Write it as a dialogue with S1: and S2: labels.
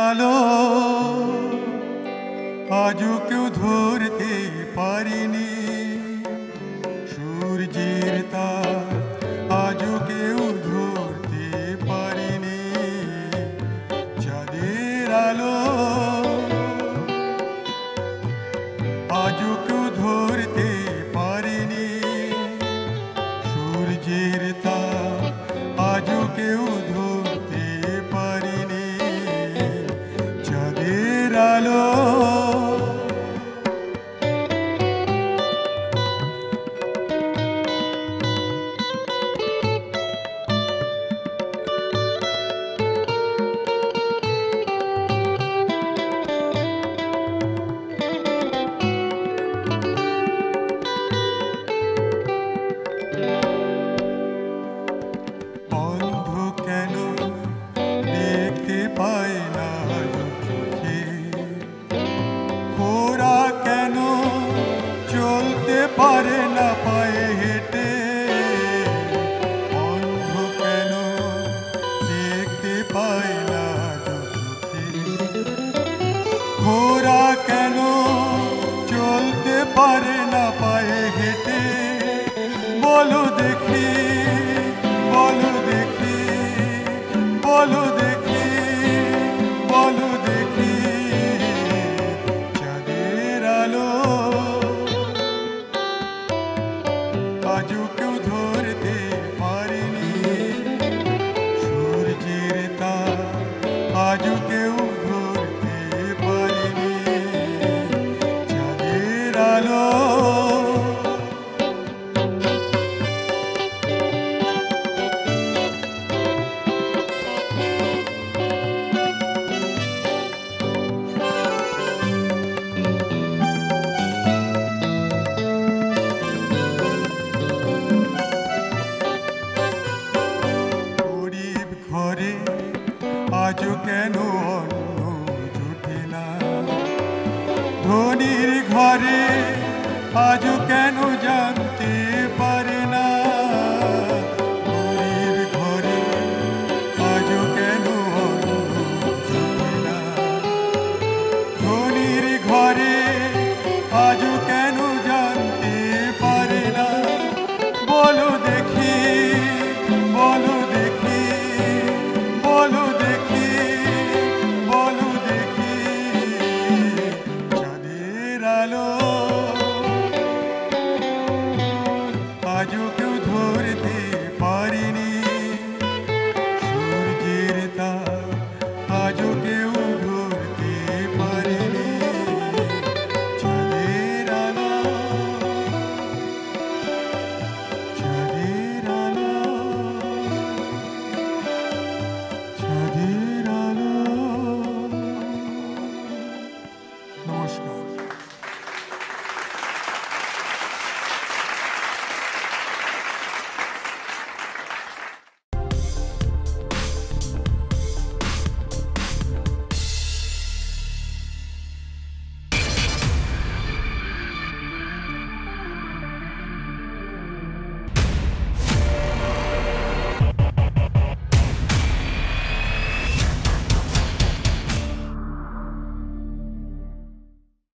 S1: আলো আজও কেউ ধরতে পারিনি, সূর্যের তাপ আজও কেউ ধরতে পারিনি, চাঁদের আলো আজও কেউ ধরতে পারিনি, সূর্যের তাপ আজও কেউ ধরতে পারিনি, চাঁদের আলো। পারে না পায়ে হেঁটে, অন্ধ কেন দেখতে পায় না চোখে, ঘোড়া কেন চলতে পারে না পায়ে হেঁটে, বলো দেখি বলো দেখি বলো দেখি বলো দেখি, চাঁদের আলো আজও কেউ ধরতে পারেনি, সূর্যের তাপ আজও কেউ ধরতে পারেনি, চাঁদের আলো। ঘরে আজও কেন অন্ন জোটে না, ধনীর ঘরে আজও